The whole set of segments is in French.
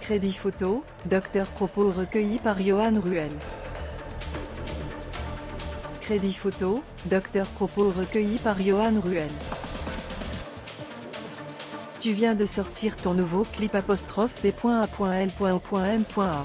Crédit photo, Docteur Propos recueilli par Johan Ruel. Crédit photo, Docteur Propos recueilli par Johan Ruel. Tu viens de sortir ton nouveau clip *des.a.l.o.m.a.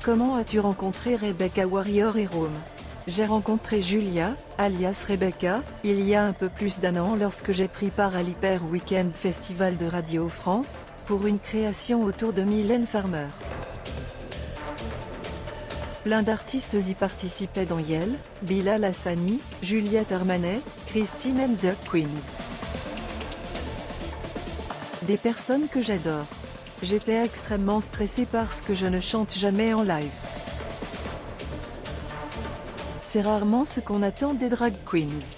Comment as-tu rencontré Rebecca Warrior et Rome? J'ai rencontré Julia, alias Rebecca, il y a un peu plus d'un an lorsque j'ai pris part à l'Hyper Weekend Festival de Radio France, pour une création autour de Mylène Farmer. Plein d'artistes y participaient dont Yel, Bilal Hassani, Juliette Armanet, Christine and the Queens. Des personnes que j'adore. J'étais extrêmement stressée parce que je ne chante jamais en live. C'est rarement ce qu'on attend des drag queens.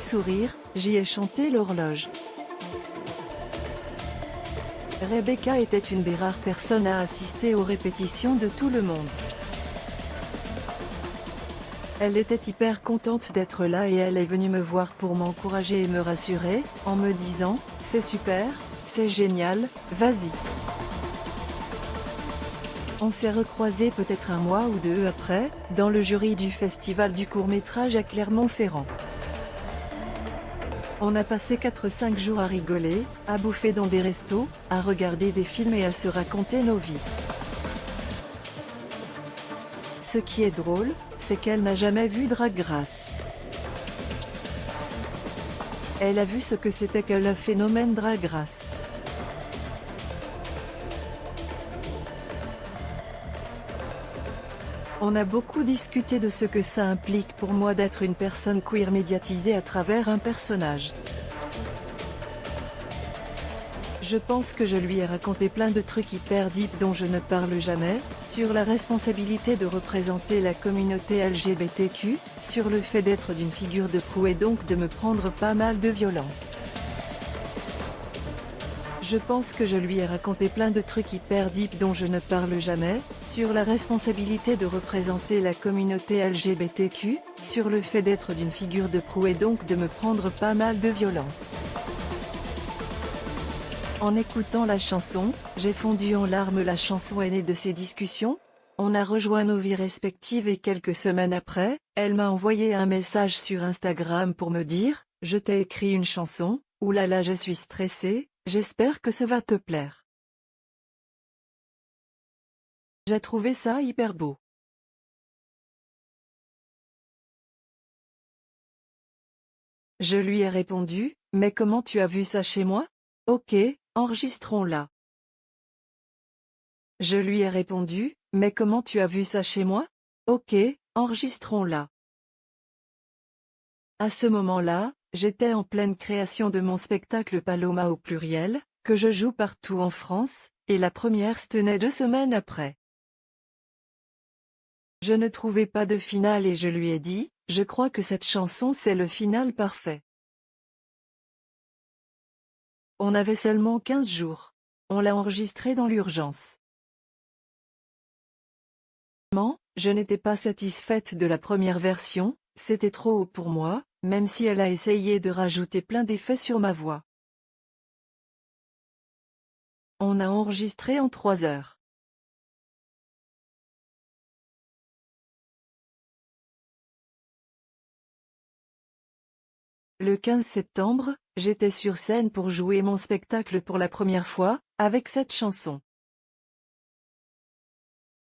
Sourire, j'y ai chanté l'horloge. Rebecca était une des rares personnes à assister aux répétitions de tout le monde. Elle était hyper contente d'être là et elle est venue me voir pour m'encourager et me rassurer, en me disant « C'est super, c'est génial, vas-y ». On s'est recroisés peut-être un mois ou deux après, dans le jury du festival du court-métrage à Clermont-Ferrand. On a passé 4-5 jours à rigoler, à bouffer dans des restos, à regarder des films et à se raconter nos vies. Ce qui est drôle, c'est qu'elle n'a jamais vu Drag Race. Elle a vu ce que c'était que le phénomène Drag Race. On a beaucoup discuté de ce que ça implique pour moi d'être une personne queer médiatisée à travers un personnage. Je pense que je lui ai raconté plein de trucs hyper deep dont je ne parle jamais, sur la responsabilité de représenter la communauté LGBTQ, sur le fait d'être d'une figure de proue et donc de me prendre pas mal de violence. Je pense que je lui ai raconté plein de trucs hyper deep dont je ne parle jamais, sur la responsabilité de représenter la communauté LGBTQ, sur le fait d'être d'une figure de proue et donc de me prendre pas mal de violence. En écoutant la chanson, j'ai fondu en larmes. La chanson est née de ces discussions. On a rejoint nos vies respectives et quelques semaines après, elle m'a envoyé un message sur Instagram pour me dire « Je t'ai écrit une chanson, oulala je suis stressée, j'espère que ça va te plaire ». J'ai trouvé ça hyper beau. Je lui ai répondu « Mais comment tu as vu ça chez moi? Ok, enregistrons-la ». Je lui ai répondu « Mais comment tu as vu ça chez moi? Ok, enregistrons-la ». À ce moment-là, j'étais en pleine création de mon spectacle Paloma au pluriel, que je joue partout en France, et la première se tenait 2 semaines après. Je ne trouvais pas de finale et je lui ai dit, je crois que cette chanson c'est le final parfait. On avait seulement 15 jours. On l'a enregistrée dans l'urgence. Je n'étais pas satisfaite de la première version, c'était trop haut pour moi, même si elle a essayé de rajouter plein d'effets sur ma voix. On a enregistré en 3 heures. Le 15 septembre, j'étais sur scène pour jouer mon spectacle pour la première fois, avec cette chanson.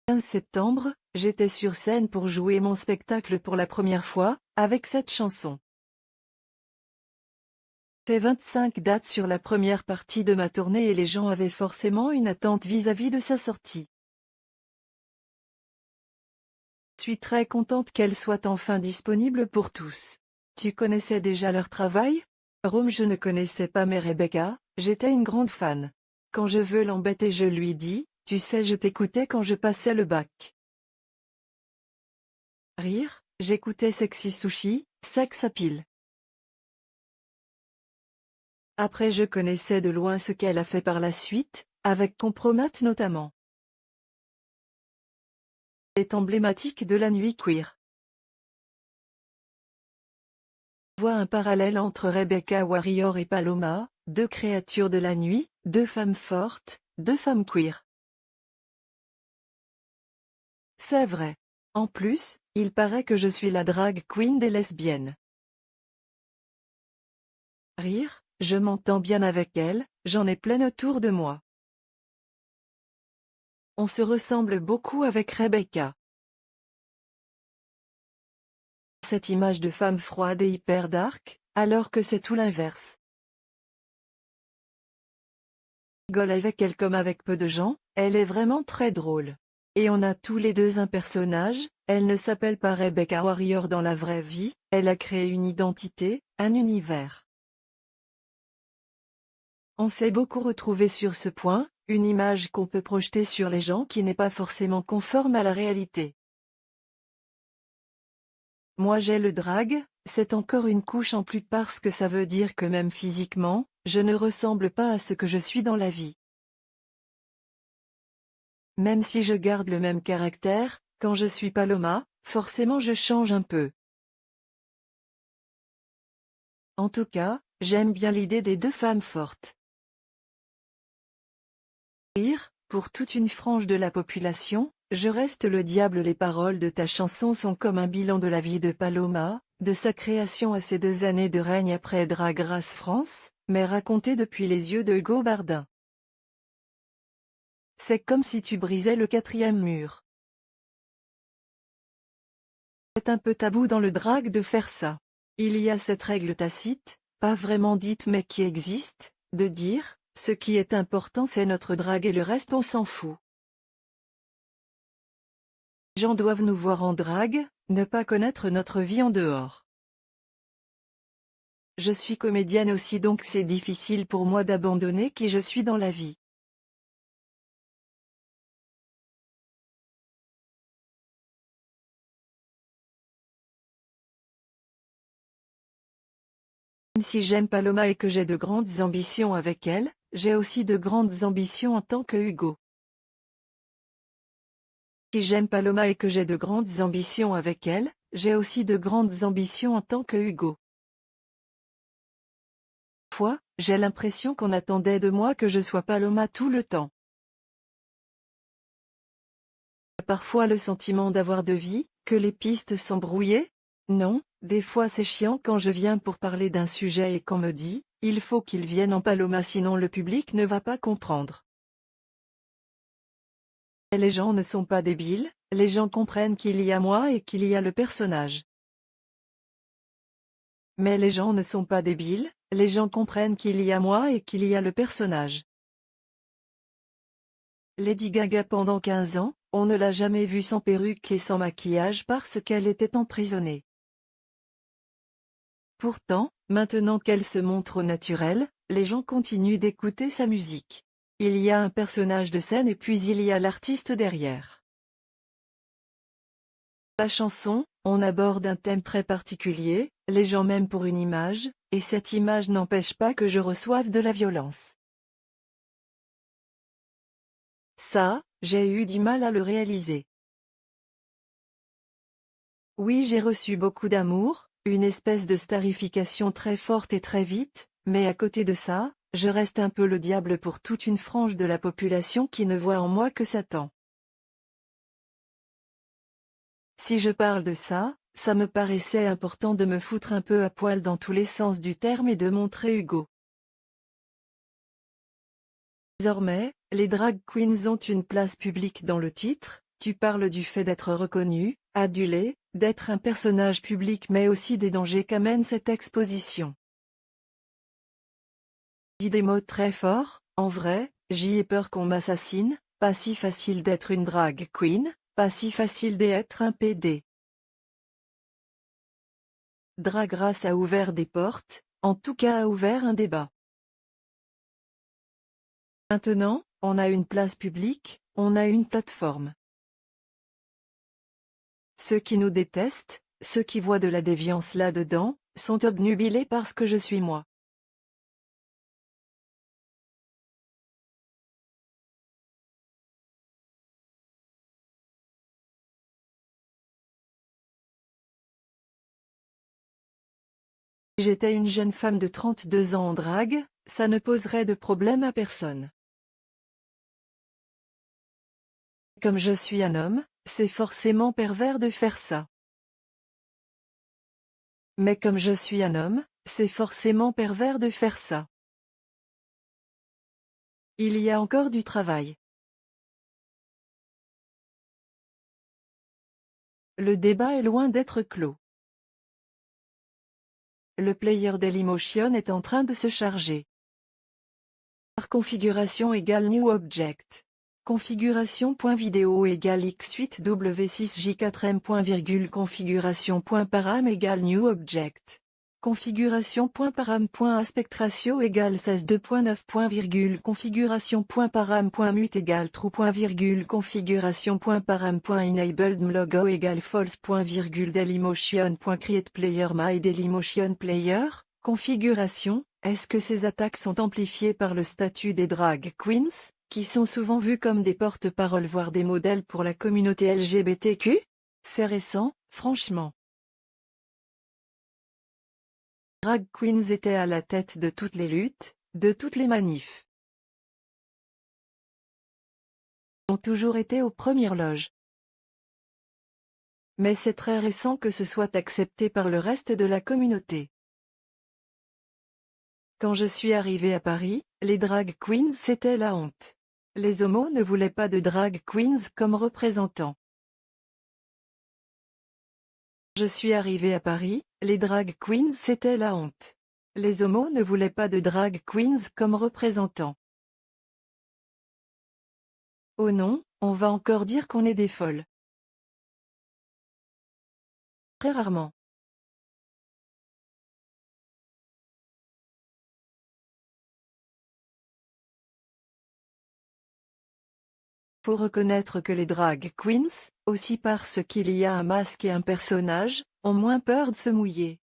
15 septembre, j'étais sur scène pour jouer mon spectacle pour la première fois, avec cette chanson. Fait 25 dates sur la première partie de ma tournée et les gens avaient forcément une attente vis-à-vis de sa sortie. Je suis très contente qu'elle soit enfin disponible pour tous. Tu connaissais déjà leur travail? Rome je ne connaissais pas mais Rebecca, j'étais une grande fan. Quand je veux l'embêter je lui dis, tu sais je t'écoutais quand je passais le bac. Rire, j'écoutais Sexy Sushi, Sex Appeal. Après je connaissais de loin ce qu'elle a fait par la suite, avec Compromat notamment. Elle est emblématique de la nuit queer. Je vois un parallèle entre Rebecca Warrior et Paloma, deux créatures de la nuit, deux femmes fortes, deux femmes queer. C'est vrai. En plus, il paraît que je suis la drag queen des lesbiennes. Rire, je m'entends bien avec elle, j'en ai plein autour de moi. On se ressemble beaucoup avec Rebecca. Cette image de femme froide et hyper dark, alors que c'est tout l'inverse. Je rigole avec elle comme avec peu de gens, elle est vraiment très drôle. Et on a tous les deux un personnage, elle ne s'appelle pas Rebecca Warrior dans la vraie vie, elle a créé une identité, un univers. On s'est beaucoup retrouvé sur ce point, une image qu'on peut projeter sur les gens qui n'est pas forcément conforme à la réalité. Moi j'ai le drag, c'est encore une couche en plus parce que ça veut dire que même physiquement, je ne ressemble pas à ce que je suis dans la vie. Même si je garde le même caractère, quand je suis Paloma, forcément je change un peu. En tout cas, j'aime bien l'idée des deux femmes fortes. Pour toute une frange de la population, je reste le diable. Les paroles de ta chanson sont comme un bilan de la vie de Paloma, de sa création à ses 2 années de règne après Drag Race France, mais racontées depuis les yeux de Hugo Bardin. C'est comme si tu brisais le 4e mur. C'est un peu tabou dans le drag de faire ça. Il y a cette règle tacite, pas vraiment dite mais qui existe, de dire, ce qui est important c'est notre drag et le reste on s'en fout. Les gens doivent nous voir en drague, ne pas connaître notre vie en dehors. Je suis comédienne aussi donc c'est difficile pour moi d'abandonner qui je suis dans la vie. Même si j'aime Paloma et que j'ai de grandes ambitions avec elle, j'ai aussi de grandes ambitions en tant que Hugo. Si j'aime Paloma et que j'ai de grandes ambitions avec elle, j'ai aussi de grandes ambitions en tant que Hugo. Parfois, j'ai l'impression qu'on attendait de moi que je sois Paloma tout le temps. Parfois le sentiment d'avoir de vie, que les pistes sont brouillées? Non, des fois c'est chiant quand je viens pour parler d'un sujet et qu'on me dit, il faut qu'il vienne en Paloma sinon le public ne va pas comprendre. Et les gens ne sont pas débiles, les gens comprennent qu'il y a moi et qu'il y a le personnage. Mais les gens ne sont pas débiles, les gens comprennent qu'il y a moi et qu'il y a le personnage. Lady Gaga pendant 15 ans, on ne l'a jamais vue sans perruque et sans maquillage parce qu'elle était emprisonnée. Pourtant, maintenant qu'elle se montre au naturel, les gens continuent d'écouter sa musique. Il y a un personnage de scène et puis il y a l'artiste derrière. La chanson, on aborde un thème très particulier, les gens m'aiment pour une image, et cette image n'empêche pas que je reçoive de la violence. Ça, j'ai eu du mal à le réaliser. Oui, j'ai reçu beaucoup d'amour, une espèce de starification très forte et très vite, mais à côté de ça, je reste un peu le diable pour toute une frange de la population qui ne voit en moi que Satan. Si je parle de ça, ça me paraissait important de me foutre un peu à poil dans tous les sens du terme et de montrer Hugo. Désormais, les drag queens ont une place publique dans le titre, tu parles du fait d'être reconnu, adulé, d'être un personnage public mais aussi des dangers qu'amène cette exposition. Dis des mots très forts, en vrai, j'y ai peur qu'on m'assassine, pas si facile d'être une drag queen, pas si facile d'être un PD. Drag Race a ouvert des portes, en tout cas a ouvert un débat. Maintenant, on a une place publique, on a une plateforme. Ceux qui nous détestent, ceux qui voient de la déviance là-dedans, sont obnubilés parce que je suis moi. Si j'étais une jeune femme de 32 ans en drague, ça ne poserait de problème à personne. Comme je suis un homme, c'est forcément pervers de faire ça. Mais comme je suis un homme, c'est forcément pervers de faire ça. Il y a encore du travail. Le débat est loin d'être clos. Le player Dailymotion est en train de se charger. Configuration égale New Object. Configuration.video égale x8w6j4m. Configuration.param égale New Object. Configuration.param.aspect ratio égale 16:2.9. Configuration.param.mute égale true. Configuration.param.enabledMlogo égale false. Dailymotion.createPlayer my Dailymotion Player. Configuration. Est-ce que ces attaques sont amplifiées par le statut des drag queens, qui sont souvent vues comme des porte-paroles voire des modèles pour la communauté LGBTQ? C'est récent, franchement. Drag queens étaient à la tête de toutes les luttes, de toutes les manifs. Ont toujours été aux premières loges. Mais c'est très récent que ce soit accepté par le reste de la communauté. Quand je suis arrivée à Paris, les drag queens c'était la honte. Les homos ne voulaient pas de drag queens comme représentants. Je suis arrivée à Paris, les drag queens c'était la honte. Les homos ne voulaient pas de drag queens comme représentants. Oh non, on va encore dire qu'on est des folles. Très rarement. Faut reconnaître que les drag queens, aussi parce qu'il y a un masque et un personnage, ont moins peur de se mouiller.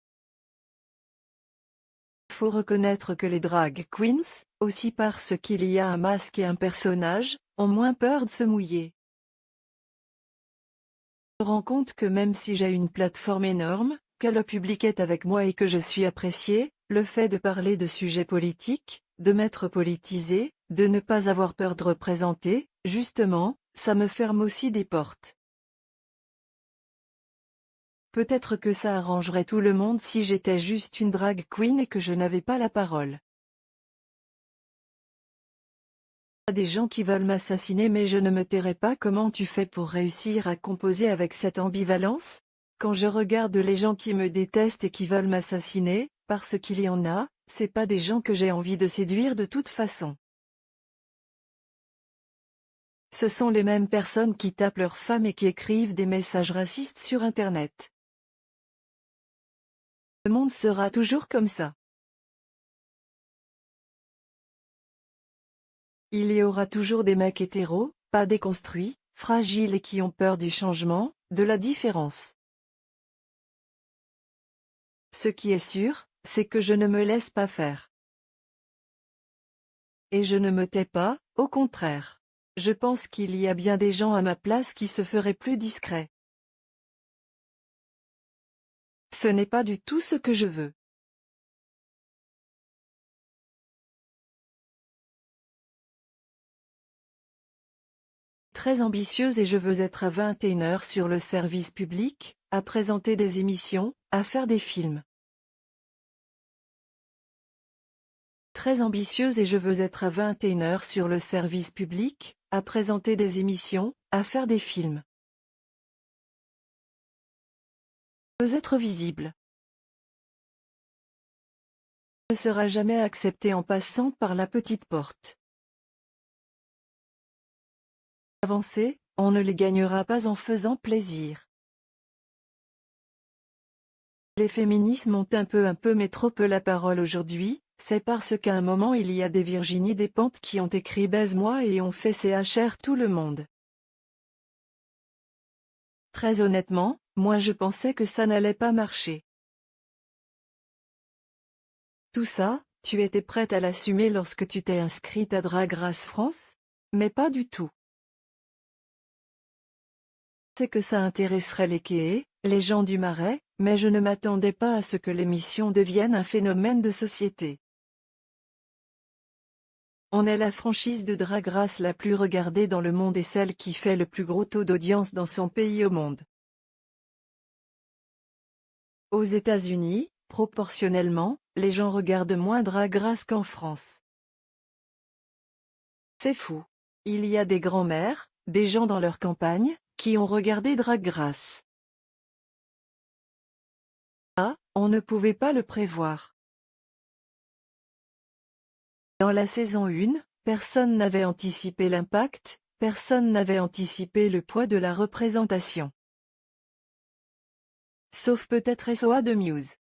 Faut reconnaître que les drag queens, aussi parce qu'il y a un masque et un personnage, ont moins peur de se mouiller. Je me rends compte que même si j'ai une plateforme énorme, que le public est avec moi et que je suis apprécié, le fait de parler de sujets politiques, de m'être politisé, de ne pas avoir peur de représenter, justement, ça me ferme aussi des portes. Peut-être que ça arrangerait tout le monde si j'étais juste une drag queen et que je n'avais pas la parole. Il y a des gens qui veulent m'assassiner mais je ne me tairai pas. Comment tu fais pour réussir à composer avec cette ambivalence? Quand je regarde les gens qui me détestent et qui veulent m'assassiner, parce qu'il y en a, c'est pas des gens que j'ai envie de séduire de toute façon. Ce sont les mêmes personnes qui tapent leurs femmes et qui écrivent des messages racistes sur Internet. Le monde sera toujours comme ça. Il y aura toujours des mecs hétéros, pas déconstruits, fragiles et qui ont peur du changement, de la différence. Ce qui est sûr, c'est que je ne me laisse pas faire. Et je ne me tais pas, au contraire. Je pense qu'il y a bien des gens à ma place qui se feraient plus discrets. Ce n'est pas du tout ce que je veux. Très ambitieuse et je veux être à 21h sur le service public, à présenter des émissions, à faire des films. Très ambitieuse et je veux être à 21h sur le service public, à présenter des émissions, à faire des films. Je veux être visible. Ne sera jamais accepté en passant par la petite porte. Avancer, on ne les gagnera pas en faisant plaisir. Les féminismes ont un peu mais trop peu la parole aujourd'hui, c'est parce qu'à un moment il y a des Virginie Despentes qui ont écrit baise-moi et ont fait CHR tout le monde. Très honnêtement, moi je pensais que ça n'allait pas marcher. Tout ça, tu étais prête à l'assumer lorsque tu t'es inscrite à Drag Race France? Mais pas du tout. C'est que ça intéresserait les quais, les gens du Marais, mais je ne m'attendais pas à ce que l'émission devienne un phénomène de société. On est la franchise de Drag Race la plus regardée dans le monde et celle qui fait le plus gros taux d'audience dans son pays au monde. Aux États-Unis, proportionnellement, les gens regardent moins Drag Race qu'en France. C'est fou. Il y a des grands-mères, des gens dans leur campagne, qui ont regardé Drag Race. Ah, on ne pouvait pas le prévoir. Dans la saison 1, personne n'avait anticipé l'impact, personne n'avait anticipé le poids de la représentation. Sauf peut-être SOA de Muse.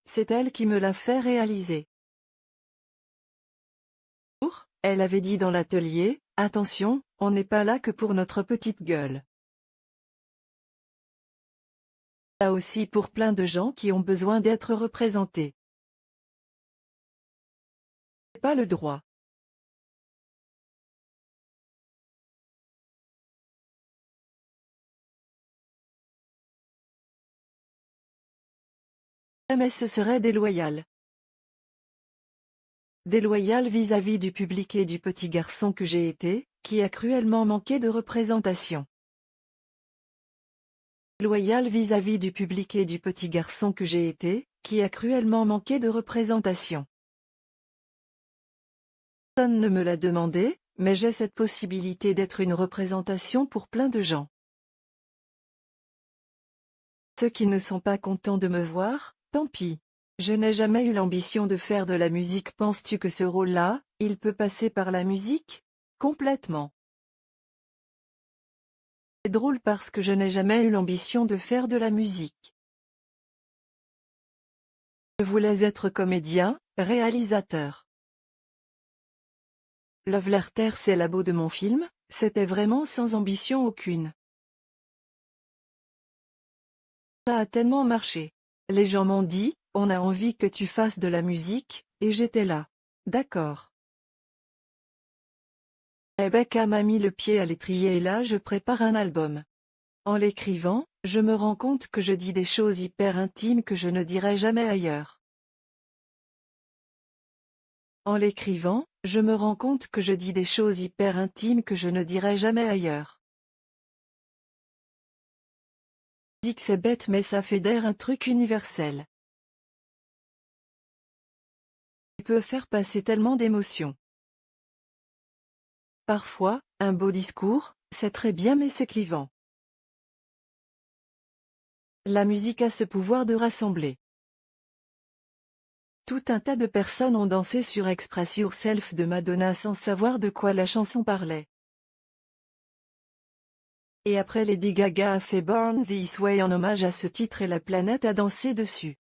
C'est elle qui me l'a fait réaliser. Elle avait dit dans l'atelier, « Attention, on n'est pas là que pour notre petite gueule. Là aussi pour plein de gens qui ont besoin d'être représentés. Pas le droit. » Mais ce serait déloyal. Déloyal vis-à-vis du public et du petit garçon que j'ai été, qui a cruellement manqué de représentation. Déloyal vis-à-vis du public et du petit garçon que j'ai été, qui a cruellement manqué de représentation. Personne ne me l'a demandé, mais j'ai cette possibilité d'être une représentation pour plein de gens. Ceux qui ne sont pas contents de me voir, tant pis. Je n'ai jamais eu l'ambition de faire de la musique. Penses-tu que ce rôle-là, il peut passer par la musique? Complètement. C'est drôle parce que je n'ai jamais eu l'ambition de faire de la musique. Je voulais être comédien, réalisateur. Love Letter, c'est l'abo de mon film, c'était vraiment sans ambition aucune. Ça a tellement marché. Les gens m'ont dit, on a envie que tu fasses de la musique, et j'étais là. D'accord. Rebecca m'a mis le pied à l'étrier et là je prépare un album. En l'écrivant, je me rends compte que je dis des choses hyper intimes que je ne dirai jamais ailleurs. En l'écrivant, je me rends compte que je dis des choses hyper intimes que je ne dirai jamais ailleurs. Je dis que c'est bête mais ça fédère un truc universel. Il peut faire passer tellement d'émotions. Parfois, un beau discours, c'est très bien mais c'est clivant. La musique a ce pouvoir de rassembler. Tout un tas de personnes ont dansé sur Express Yourself de Madonna sans savoir de quoi la chanson parlait. Et après Lady Gaga a fait Born This Way en hommage à ce titre et la planète a dansé dessus.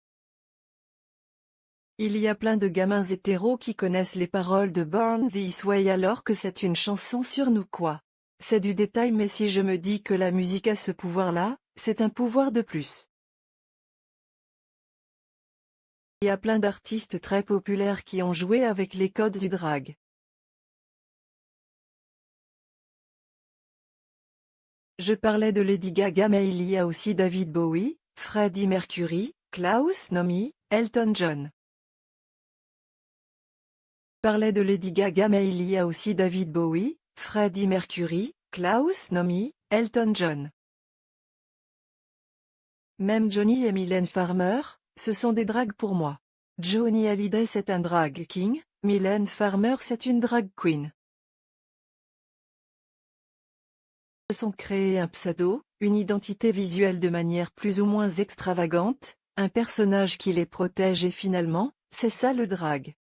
Il y a plein de gamins hétéros qui connaissent les paroles de Born This Way alors que c'est une chanson sur nous quoi. C'est du détail mais si je me dis que la musique a ce pouvoir-là, c'est un pouvoir de plus. Il y a plein d'artistes très populaires qui ont joué avec les codes du drag. Je parlais de Lady Gaga mais il y a aussi David Bowie, Freddie Mercury, Klaus Nomi, Elton John. Je parlais de Lady Gaga mais il y a aussi David Bowie, Freddie Mercury, Klaus Nomi, Elton John. Même Johnny et Mylène Farmer, ce sont des drags pour moi. Johnny Hallyday c'est un drag king, Mylène Farmer c'est une drag queen. Ils se sont créés un pseudo, une identité visuelle de manière plus ou moins extravagante, un personnage qui les protège et finalement, c'est ça le drag.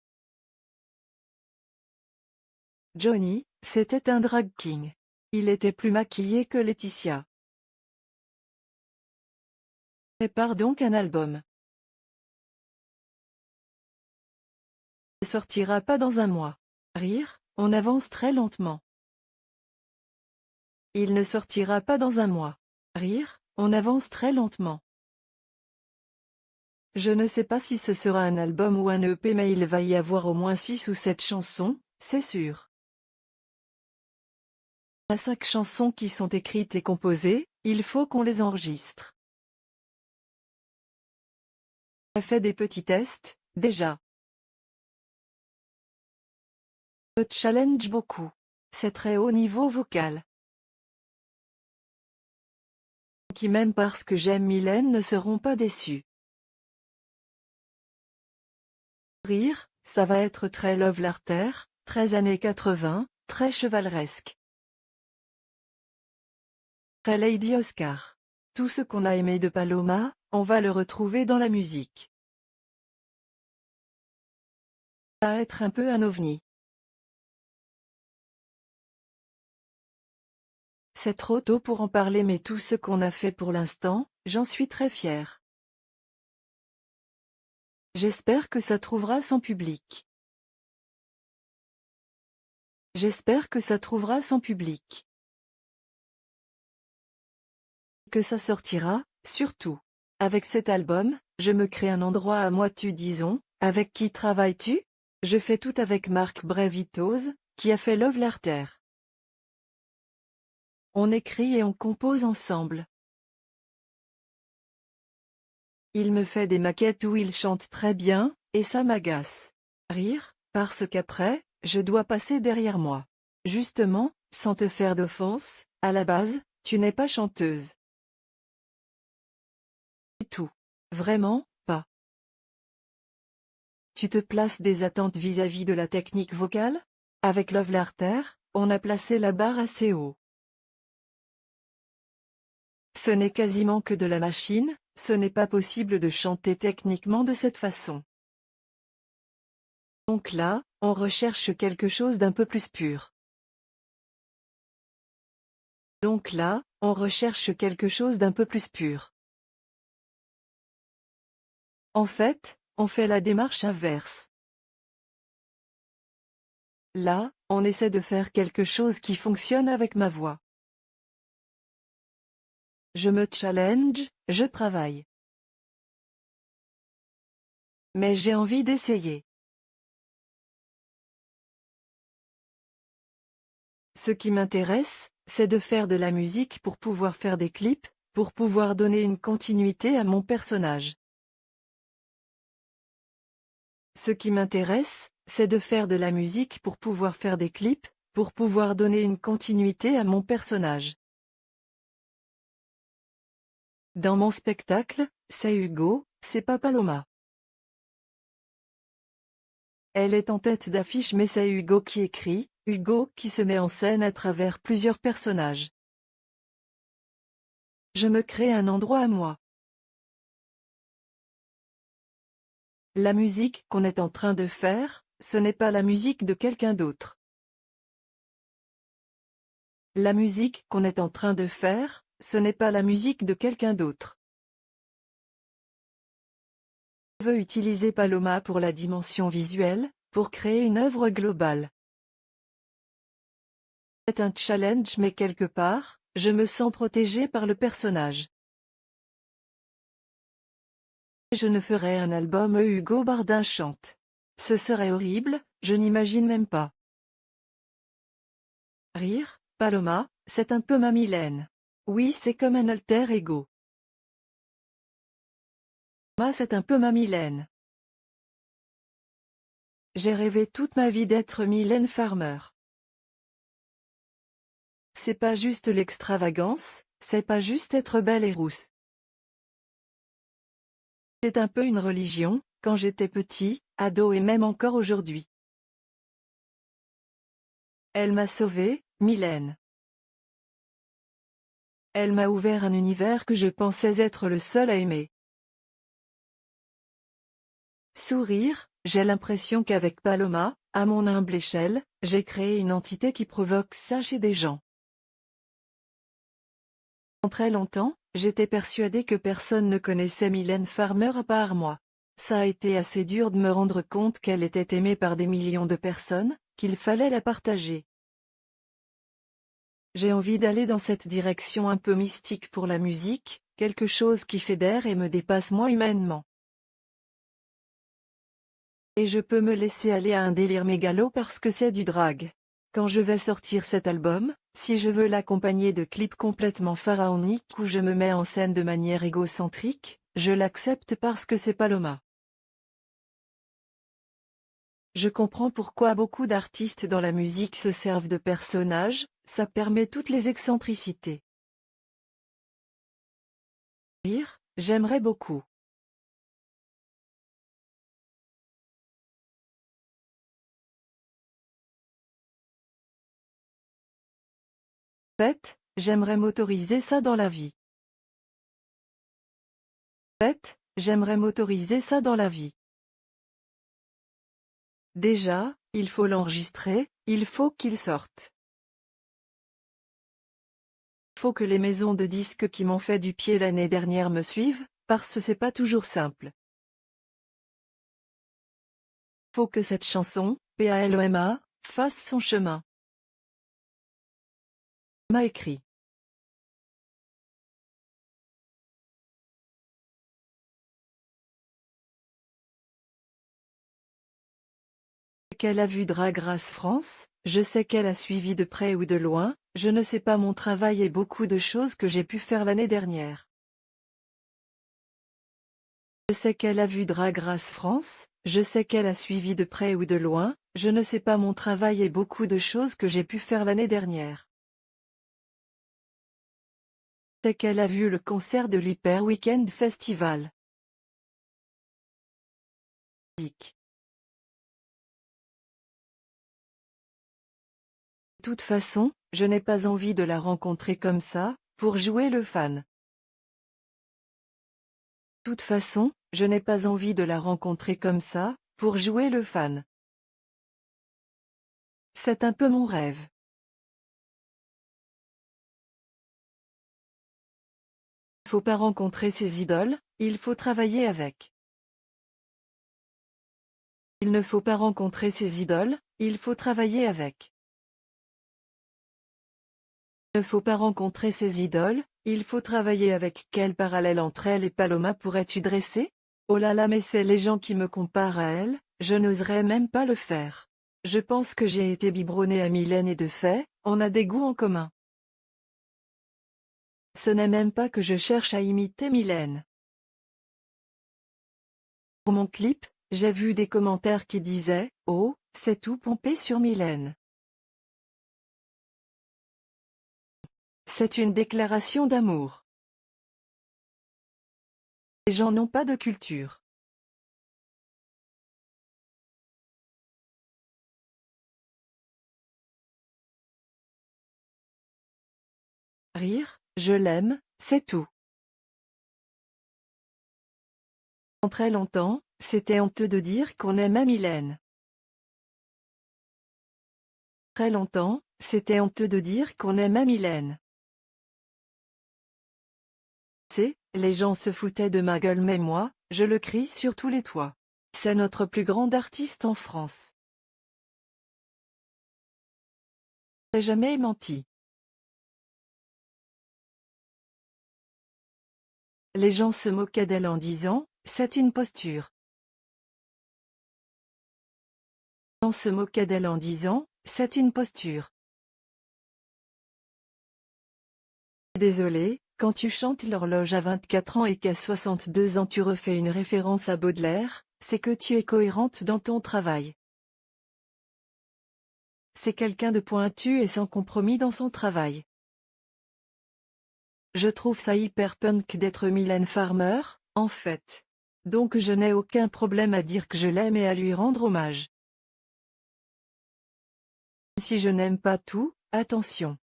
Johnny, c'était un drag king. Il était plus maquillé que Laetitia. Prépare donc un album. Il ne sortira pas dans un mois. Rire, on avance très lentement. Il ne sortira pas dans un mois. Rire, on avance très lentement. Je ne sais pas si ce sera un album ou un EP mais il va y avoir au moins 6 ou 7 chansons, c'est sûr. À 5 chansons qui sont écrites et composées, il faut qu'on les enregistre. J'ai fait des petits tests, déjà. Me challenge beaucoup. C'est très haut niveau vocal. Qui même parce que j'aime Mylène ne seront pas déçus. Rire, ça va être très Love Larter, très années 80, très chevaleresque. Très Lady Oscar. Tout ce qu'on a aimé de Paloma, on va le retrouver dans la musique. Ça va être un peu un ovni. C'est trop tôt pour en parler, mais tout ce qu'on a fait pour l'instant, j'en suis très fière. J'espère que ça trouvera son public. J'espère que ça trouvera son public. Que ça sortira, surtout. Avec cet album, je me crée un endroit à moi. Disons, avec qui travailles-tu? Je fais tout avec Marc Brevitose, qui a fait Love Larter. On écrit et on compose ensemble. Il me fait des maquettes où il chante très bien, et ça m'agace. Rire, parce qu'après, je dois passer derrière moi. Justement, sans te faire d'offense, à la base, tu n'es pas chanteuse. Du tout. Vraiment, pas. Tu te places des attentes vis-à-vis de la technique vocale? Avec Love Larter, on a placé la barre assez haut. Ce n'est quasiment que de la machine, ce n'est pas possible de chanter techniquement de cette façon. Donc là, on recherche quelque chose d'un peu plus pur. Donc là, on recherche quelque chose d'un peu plus pur. En fait, on fait la démarche inverse. Là, on essaie de faire quelque chose qui fonctionne avec ma voix. Je me challenge, je travaille. Mais j'ai envie d'essayer. Ce qui m'intéresse, c'est de faire de la musique pour pouvoir faire des clips, pour pouvoir donner une continuité à mon personnage. Ce qui m'intéresse, c'est de faire de la musique pour pouvoir faire des clips, pour pouvoir donner une continuité à mon personnage. Dans mon spectacle, c'est Hugo, c'est pas Paloma. Elle est en tête d'affiche, mais c'est Hugo qui écrit, Hugo qui se met en scène à travers plusieurs personnages. Je me crée un endroit à moi. La musique qu'on est en train de faire, ce n'est pas la musique de quelqu'un d'autre. La musique qu'on est en train de faire, ce n'est pas la musique de quelqu'un d'autre. Je veux utiliser Paloma pour la dimension visuelle, pour créer une œuvre globale. C'est un challenge, mais quelque part, je me sens protégée par le personnage. Je ne ferai un album Hugo Bardin chante. Ce serait horrible, je n'imagine même pas. Rire, Paloma, c'est un peu ma Mylène. Oui, c'est comme un alter ego. Moi, c'est un peu ma Mylène. J'ai rêvé toute ma vie d'être Mylène Farmer. C'est pas juste l'extravagance, c'est pas juste être belle et rousse. C'est un peu une religion, quand j'étais petit, ado et même encore aujourd'hui. Elle m'a sauvée, Mylène. Elle m'a ouvert un univers que je pensais être le seul à aimer. Sourire, j'ai l'impression qu'avec Paloma, à mon humble échelle, j'ai créé une entité qui provoque ça chez des gens. Pendant très longtemps, j'étais persuadée que personne ne connaissait Mylène Farmer à part moi. Ça a été assez dur de me rendre compte qu'elle était aimée par des millions de personnes, qu'il fallait la partager. J'ai envie d'aller dans cette direction un peu mystique pour la musique, quelque chose qui fédère et me dépasse moi humainement. Et je peux me laisser aller à un délire mégalo parce que c'est du drag. Quand je vais sortir cet album, si je veux l'accompagner de clips complètement pharaoniques où je me mets en scène de manière égocentrique, je l'accepte parce que c'est Paloma. Je comprends pourquoi beaucoup d'artistes dans la musique se servent de personnages, ça permet toutes les excentricités. Rire, j'aimerais beaucoup. Fête, j'aimerais m'autoriser ça dans la vie. Fête, j'aimerais m'autoriser ça dans la vie. Déjà, il faut l'enregistrer, il faut qu'il sorte. Faut que les maisons de disques qui m'ont fait du pied l'année dernière me suivent, parce que c'est pas toujours simple. Faut que cette chanson, Paloma, fasse son chemin. M'a écrit. Qu'elle a vu Drag Race France, je sais qu'elle a suivi de près ou de loin, je ne sais pas mon travail et beaucoup de choses que j'ai pu faire l'année dernière. Je sais qu'elle a vu Drag Race France, je sais qu'elle a suivi de près ou de loin, je ne sais pas mon travail et beaucoup de choses que j'ai pu faire l'année dernière. Je sais qu'elle a vu le concert de l'Hyper Weekend Festival. De toute façon, je n'ai pas envie de la rencontrer comme ça, pour jouer le fan. De toute façon, je n'ai pas envie de la rencontrer comme ça, pour jouer le fan. C'est un peu mon rêve. Il faut pas rencontrer ses idoles, il faut travailler avec. Il ne faut pas rencontrer ses idoles, il faut travailler avec. Il ne faut pas rencontrer ses idoles, il faut travailler avec. Quel parallèle entre elle et Paloma pourrais-tu dresser? Oh là là, mais c'est les gens qui me comparent à elle, je n'oserais même pas le faire. Je pense que j'ai été biberonnée à Mylène et de fait, on a des goûts en commun. Ce n'est même pas que je cherche à imiter Mylène. Pour mon clip, j'ai vu des commentaires qui disaient « Oh, c'est tout pompé sur Mylène ». C'est une déclaration d'amour. Les gens n'ont pas de culture. Rire, je l'aime, c'est tout. En très longtemps, c'était honteux de dire qu'on aimait Mylène. Très longtemps, c'était honteux de dire qu'on aimait Mylène. Les gens se foutaient de ma gueule mais moi, je le crie sur tous les toits. C'est notre plus grande artiste en France. J'ai jamais menti. Les gens se moquaient d'elle en disant « C'est une posture ». Les gens se moquaient d'elle en disant « C'est une posture ». Désolé, quand tu chantes l'horloge à 24 ans et qu'à 62 ans tu refais une référence à Baudelaire, c'est que tu es cohérente dans ton travail. C'est quelqu'un de pointu et sans compromis dans son travail. Je trouve ça hyper punk d'être Mylène Farmer, en fait. Donc je n'ai aucun problème à dire que je l'aime et à lui rendre hommage. Si je n'aime pas tout, attention.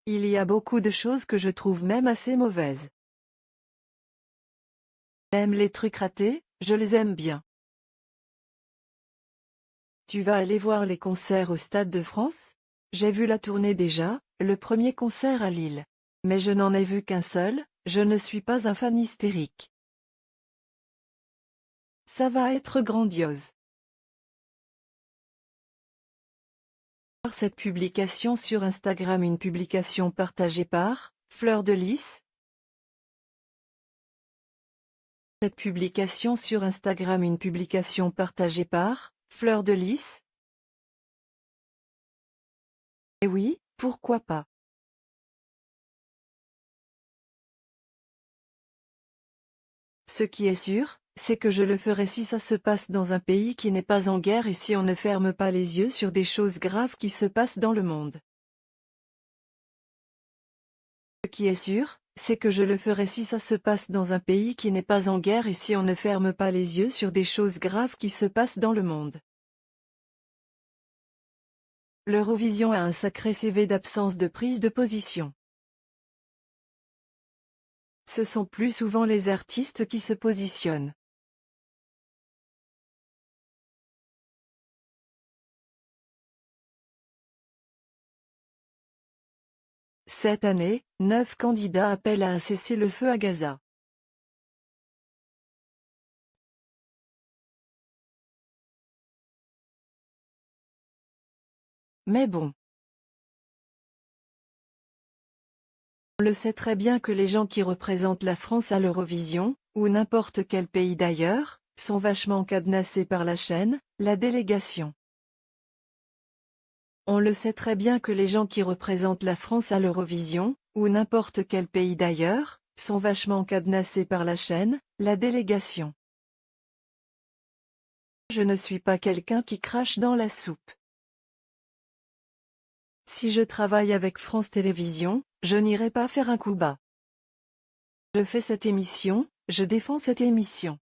Il y a beaucoup de choses que je trouve même assez mauvaises. J'aime les trucs ratés, je les aime bien. Tu vas aller voir les concerts au Stade de France? J'ai vu la tournée déjà, le premier concert à Lille. Mais je n'en ai vu qu'un seul, je ne suis pas un fan hystérique. Ça va être grandiose. Cette publication sur Instagram, une publication partagée par Fleur de Lys. Cette publication sur Instagram, une publication partagée par Fleur de Lys. Eh oui, pourquoi pas. Ce qui est sûr, c'est que je le ferai si ça se passe dans un pays qui n'est pas en guerre et si on ne ferme pas les yeux sur des choses graves qui se passent dans le monde. Ce qui est sûr, c'est que je le ferai si ça se passe dans un pays qui n'est pas en guerre et si on ne ferme pas les yeux sur des choses graves qui se passent dans le monde. L'Eurovision a un sacré CV d'absence de prise de position. Ce sont plus souvent les artistes qui se positionnent. Cette année, 9 candidats appellent à un cessez-le-feu à Gaza. Mais bon. On le sait très bien que les gens qui représentent la France à l'Eurovision, ou n'importe quel pays d'ailleurs, sont vachement cadenassés par la chaîne, la délégation. On le sait très bien que les gens qui représentent la France à l'Eurovision, ou n'importe quel pays d'ailleurs, sont vachement cadenassés par la chaîne, la délégation. Je ne suis pas quelqu'un qui crache dans la soupe. Si je travaille avec France Télévisions, je n'irai pas faire un coup bas. Je fais cette émission, je défends cette émission.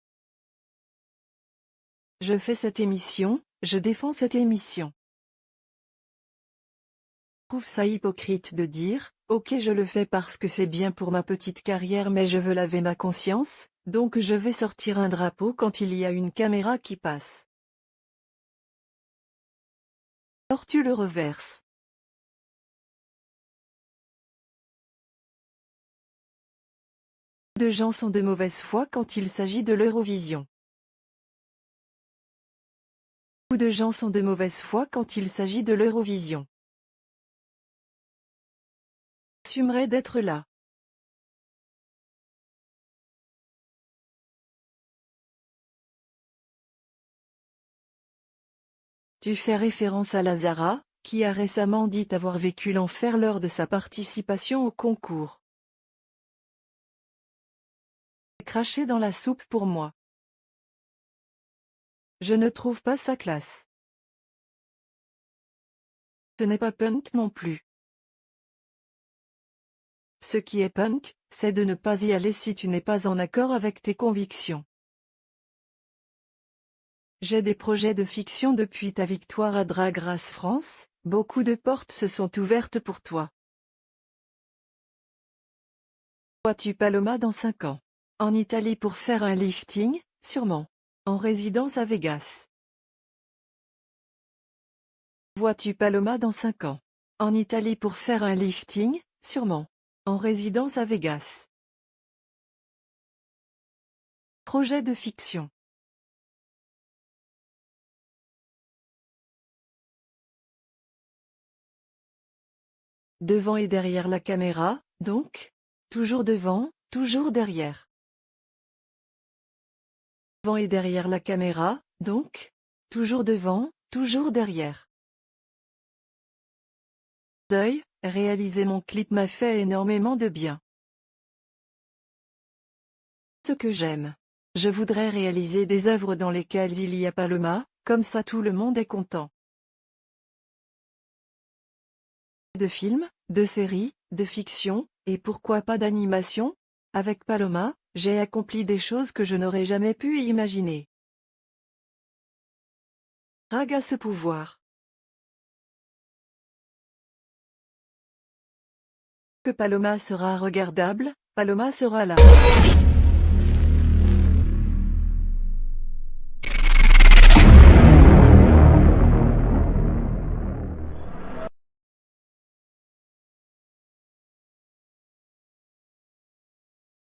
Je fais cette émission, je défends cette émission. Je trouve ça hypocrite de dire, ok je le fais parce que c'est bien pour ma petite carrière mais je veux laver ma conscience, donc je vais sortir un drapeau quand il y a une caméra qui passe. Alors tu le reverses. De gens sont de mauvaise foi quand il s'agit de l'Eurovision. Beaucoup de gens sont de mauvaise foi quand il s'agit de l'Eurovision. J'assumerai d'être là. Tu fais référence à Lazara, qui a récemment dit avoir vécu l'enfer lors de sa participation au concours. Cracher dans la soupe pour moi. Je ne trouve pas sa classe. Ce n'est pas punk non plus. Ce qui est punk, c'est de ne pas y aller si tu n'es pas en accord avec tes convictions. J'ai des projets de fiction depuis ta victoire à Drag Race France, beaucoup de portes se sont ouvertes pour toi. Vois-tu Paloma dans 5 ans? En Italie pour faire un lifting, sûrement. En résidence à Vegas. Vois-tu Paloma dans 5 ans? En Italie pour faire un lifting, sûrement. En résidence à Vegas. Projet de fiction. Devant et derrière la caméra, donc? Toujours devant, toujours derrière. Devant et derrière la caméra, donc? Toujours devant, toujours derrière. Deuil, réaliser mon clip m'a fait énormément de bien. Ce que j'aime. Je voudrais réaliser des œuvres dans lesquelles il y a Paloma, comme ça tout le monde est content. De films, de séries, de fiction, et pourquoi pas d'animation? Avec Paloma, j'ai accompli des choses que je n'aurais jamais pu imaginer. Drag a ce pouvoir. Que Paloma sera regardable, Paloma sera là.